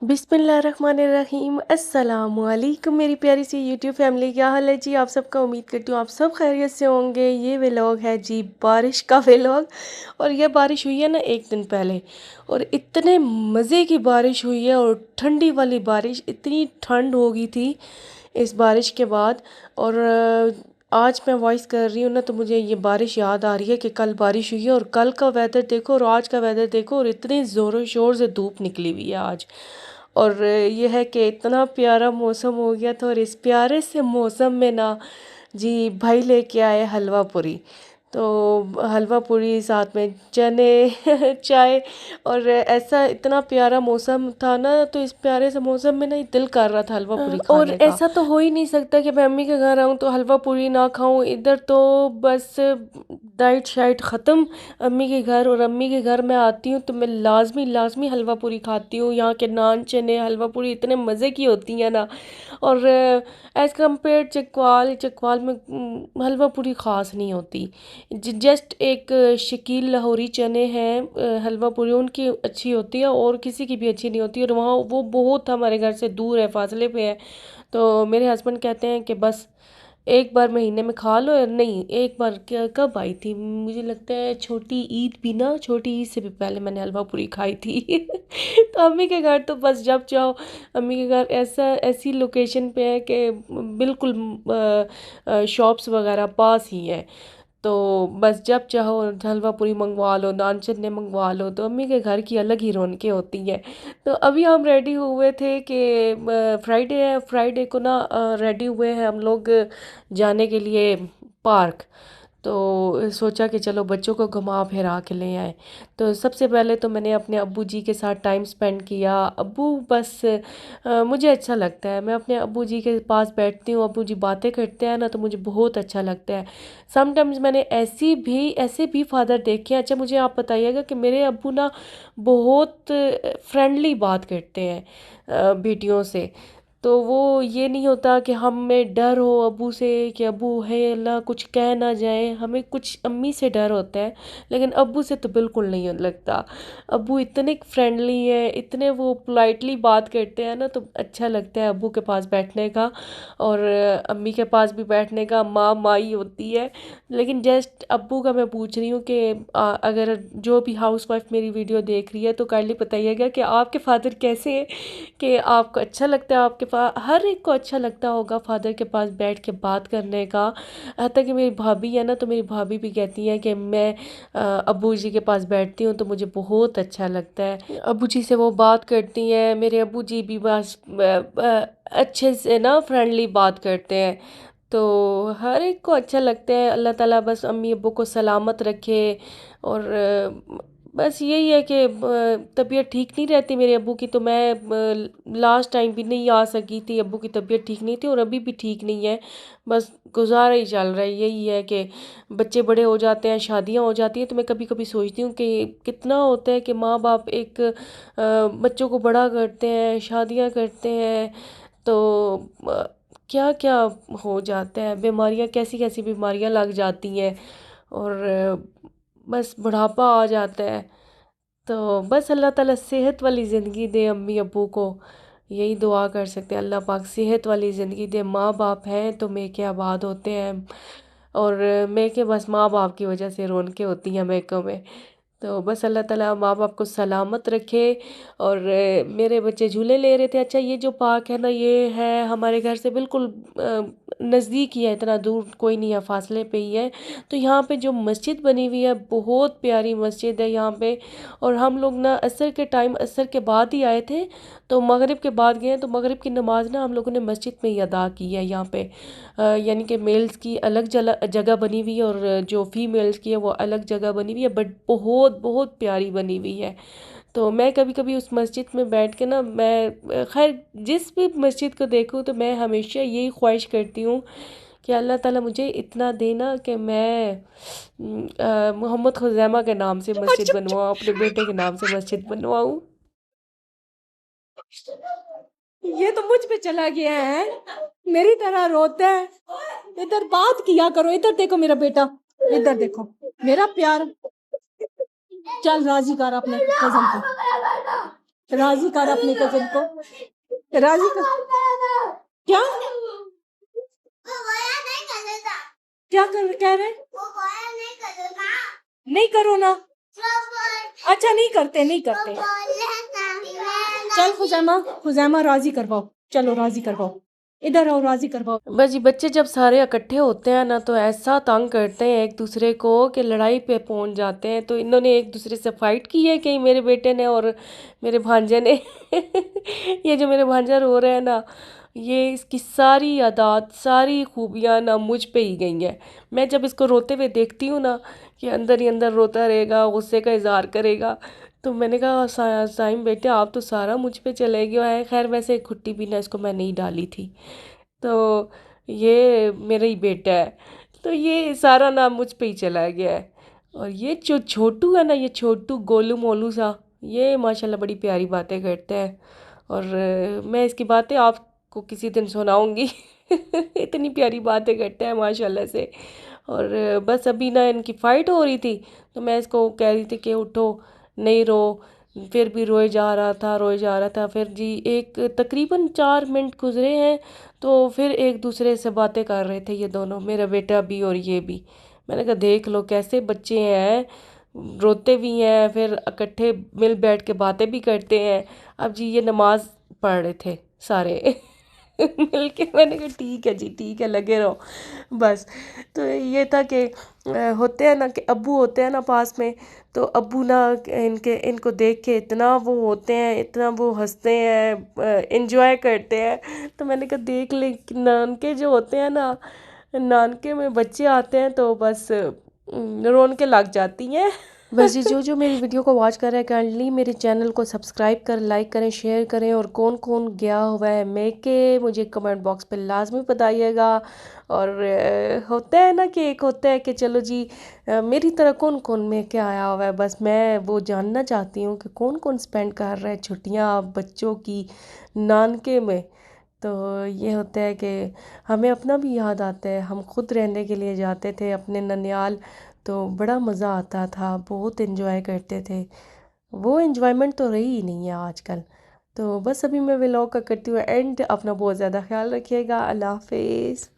बिस्मिल्लाहिर्रहमानिर्रहीम अस्सलामुअलैकुम मेरी प्यारी सी यूट्यूब फैमिली, क्या हाल है जी। आप सबका उम्मीद करती हूँ आप सब खैरियत से होंगे। ये व्लॉग है जी बारिश का व्लॉग। और ये बारिश हुई है ना एक दिन पहले, और इतने मज़े की बारिश हुई है और ठंडी वाली बारिश। इतनी ठंड हो गई थी इस बारिश के बाद। और आज मैं वॉइस कर रही हूँ ना, तो मुझे ये बारिश याद आ रही है कि कल बारिश हुई है, और कल का वेदर देखो और आज का वेदर देखो, और इतनी ज़ोरों शोर से धूप निकली हुई है आज। और ये है कि इतना प्यारा मौसम हो गया था, और इस प्यारे से मौसम में ना जी भाई लेके आए हलवा पूरी। तो हलवा पूरी साथ में चने चाय। और ऐसा इतना प्यारा मौसम था ना, तो इस प्यारे से मौसम में ना दिल कर रहा था हलवा पूरी और खाने का। ऐसा तो हो ही नहीं सकता कि मैं अम्मी के घर आऊँ तो हलवा पूरी ना खाऊं। इधर तो बस डाइट शाइट ख़त्म अम्मी के घर, और अम्मी के घर मैं आती हूँ तो मैं लाजमी लाजमी हलवा पूरी खाती हूँ। यहाँ के नान चने हलवा पूरी इतने मज़े की होती हैं ना। और एज़ कम्पेयर चकवाल, चकवाल में हलवा पूरी ख़ास नहीं होती। जस्ट एक शकील लाहौरी चने हैं, हलवा पूरी उनकी अच्छी होती है, और किसी की भी अच्छी नहीं होती। और वहाँ वो बहुत हमारे घर से दूर है, फासले पे है। तो मेरे हस्बैंड कहते हैं कि बस एक बार महीने में खा लो। नहीं, एक बार क्या कब आई थी, मुझे लगता है छोटी ईद भी ना, छोटी ईद से भी पहले मैंने हलवा पूरी खाई थी तो अम्मी के घर तो बस जब चाहो, अम्मी के घर ऐसा ऐसी लोकेशन पे है कि बिल्कुल शॉप्स वगैरह पास ही है। तो बस जब चाहो हलवा पूरी मंगवा लो, नान चने मंगवा लो, तो अम्मी के घर की अलग ही रौनकें होती हैं। तो अभी हम रेडी हुए थे कि फ्राइडे है, फ्राइडे को ना रेडी हुए हैं हम लोग जाने के लिए पार्क। तो सोचा कि चलो बच्चों को घुमा फिरा के ले आए। तो सबसे पहले तो मैंने अपने अब्बू जी के साथ टाइम स्पेंड किया। अब्बू बस मुझे अच्छा लगता है, मैं अपने अब्बू जी के पास बैठती हूँ, अब्बू जी बातें करते हैं ना, तो मुझे बहुत अच्छा लगता है। समटाइम्स मैंने ऐसे भी फादर देखे हैं। अच्छा, मुझे आप बताइएगा कि मेरे अब्बू ना बहुत फ्रेंडली बात करते हैं बेटियों से। तो वो ये नहीं होता कि हमें डर हो अब्बू से कि अब्बू है अल्लाह कुछ कह ना जाए, हमें कुछ अम्मी से डर होता है, लेकिन अब्बू से तो बिल्कुल नहीं लगता। अब्बू इतने फ्रेंडली है, इतने वो पोलाइटली बात करते हैं ना, तो अच्छा लगता है अब्बू के पास बैठने का। और अम्मी के पास भी बैठने का, माँ माई होती है। लेकिन जस्ट अब्बू का मैं पूछ रही हूँ कि अगर जो भी हाउस वाइफ मेरी वीडियो देख रही है तो काइंडली बताइएगा कि आपके फादर कैसे हैं, कि आपको अच्छा लगता है आपके पास। हर एक को अच्छा लगता होगा फादर के पास बैठ के बात करने का। तक कि मेरी भाभी है ना, तो मेरी भाभी भी कहती है कि मैं अब्बू जी के पास बैठती हूँ तो मुझे बहुत अच्छा लगता है। अब्बू जी से वो बात करती हैं, मेरे अब्बू जी भी बस अच्छे से ना फ्रेंडली बात करते हैं। तो हर एक को अच्छा लगता है। अल्लाह ताला बस अम्मी अब्बू को सलामत रखे। और बस यही है कि तबीयत ठीक नहीं रहती मेरे अब्बू की, तो मैं लास्ट टाइम भी नहीं आ सकी थी, अब्बू की तबीयत ठीक नहीं थी और अभी भी ठीक नहीं है। बस गुजारा ही चल रहा है। यही है कि बच्चे बड़े हो जाते हैं, शादियां हो जाती हैं, तो मैं कभी कभी सोचती हूँ कि कितना होता है कि माँ बाप एक बच्चों को बड़ा करते हैं, शादियां करते हैं, तो क्या क्या हो जाता है, बीमारियां कैसी कैसी बीमारियां लग जाती हैं। और बस बुढ़ापा आ जाता है। तो बस अल्लाह ताला सेहत वाली ज़िंदगी दे अम्मी अब्बू को, यही दुआ कर सकते हैं। अल्लाह पाक सेहत वाली ज़िंदगी दे। माँ बाप हैं तो मेके आबाद होते हैं, और मेके बस माँ बाप की वजह से रौनकें होती हैं मेकों में। तो बस अल्लाह ताला माँ बाप को सलामत रखे। और मेरे बच्चे झूले ले रहे थे। अच्छा, ये जो पार्क है ना, ये है हमारे घर से बिल्कुल नज़दीक ही है, इतना दूर कोई नहीं है, फासले पे ही है। तो यहाँ पे जो मस्जिद बनी हुई है, बहुत प्यारी मस्जिद है यहाँ पे। और हम लोग ना असर के टाइम, असर के बाद ही आए थे, तो मगरिब के बाद गए, तो मगरिब की नमाज़ ना हम लोगों ने मस्जिद में ही अदा की है यहाँ पे। यानी कि मेल्स की अलग जगह बनी हुई है, और जो फीमेल्स की है वो अलग जगह बनी हुई है, बट बहुत बहुत प्यारी बनी हुई है। तो मैं कभी कभी उस मस्जिद में बैठ के ना, मैं खैर जिस भी मस्जिद को देखूँ तो मैं हमेशा यही ख्वाहिश करती हूँ कि अल्लाह ताला मुझे इतना देना कि मैं मोहम्मद खुज़ैमा के नाम से मस्जिद बनवाऊँ, अपने बेटे के नाम से मस्जिद बनवाऊँ। ये तो मुझ पे चला गया है, मेरी तरह रोता है। इधर बात किया करो, इधर देखो मेरा बेटा, इधर देखो मेरा प्यार। चल राजी कर अपने कजन को। राजी कर अपनी कजिन को, राजी कर। क्या क्या कह रहे? नहीं करो ना। अच्छा नहीं करते, नहीं करते। चल खुजैमा, खुजैमा राजी करवाओ, चलो राजी करवाओ, इधर आओ राजी करवाओ। बस जी बच्चे जब सारे इकट्ठे होते हैं ना तो ऐसा तंग करते हैं एक दूसरे को कि लड़ाई पे पहुंच जाते हैं। तो इन्होंने एक दूसरे से फाइट की है कि मेरे बेटे ने और मेरे भांजे ने ये जो मेरे भांजा रो रहे हैं ना, ये इसकी सारी आदत सारी खूबियाँ ना मुझ पे ही गई हैं। मैं जब इसको रोते हुए देखती हूँ ना कि अंदर ही अंदर रोता रहेगा, गुस्से का इजहार करेगा, तो मैंने कहा साइम बेटे आप तो सारा मुझ पे चले गए है। खैर वैसे खुट्टी भी ना इसको मैं नहीं डाली थी, तो ये मेरा ही बेटा है, तो ये सारा नाम मुझ पे ही चला गया है। और ये जो छोटू है ना, ये छोटू गोलू मोलू सा, ये माशाल्लाह बड़ी प्यारी बातें करते हैं। और मैं इसकी बातें आपको किसी दिन सुनाऊंगी इतनी प्यारी बातें करते हैं माशाल्लाह से। और बस अभी ना इनकी फ़ाइट हो रही थी, तो मैं इसको कह रही थी कि उठो, नहीं रो, फिर भी रोए जा रहा था, रोए जा रहा था। फिर जी एक तकरीबन 4 मिनट गुजरे हैं, तो फिर एक दूसरे से बातें कर रहे थे ये दोनों, मेरा बेटा भी और ये भी। मैंने कहा देख लो कैसे बच्चे हैं, रोते भी हैं फिर इकट्ठे मिल बैठ के बातें भी करते हैं। अब जी ये नमाज पढ़ रहे थे सारे मिल के। मैंने कहा ठीक है जी, ठीक है, लगे रहो बस। तो ये था कि होते हैं ना कि अब्बू होते हैं ना पास में, तो अब्बू ना इनको देख के इतना वो होते हैं, इतना वो हंसते हैं, इंजॉय करते हैं। तो मैंने कहा देख ले कि नानके जो होते हैं ना, नानके में बच्चे आते हैं तो बस रौनकें लग जाती हैं। बस जी जो मेरी वीडियो को वॉच कर रहे हैं काइंडली मेरे चैनल को सब्सक्राइब कर, लाइक करें, शेयर करें। और कौन कौन गया हुआ है मेके मुझे कमेंट बॉक्स पे लाजमी बताइएगा। और होता है ना कि एक होता है कि चलो जी मेरी तरह कौन कौन मेके आया हुआ है, बस मैं वो जानना चाहती हूँ कि कौन कौन स्पेंड कर रहा है छुट्टियाँ बच्चों की नानके में। तो ये होता है कि हमें अपना भी याद आता है, हम खुद रहने के लिए जाते थे अपने ननियाल, तो बड़ा मज़ा आता था, बहुत इन्जॉय करते थे। वो इन्जॉयमेंट तो रही ही नहीं है आजकल। तो बस अभी मैं व्लॉग का करती हूँ एंड, अपना बहुत ज़्यादा ख्याल रखिएगा। अल्लाह हाफिज़।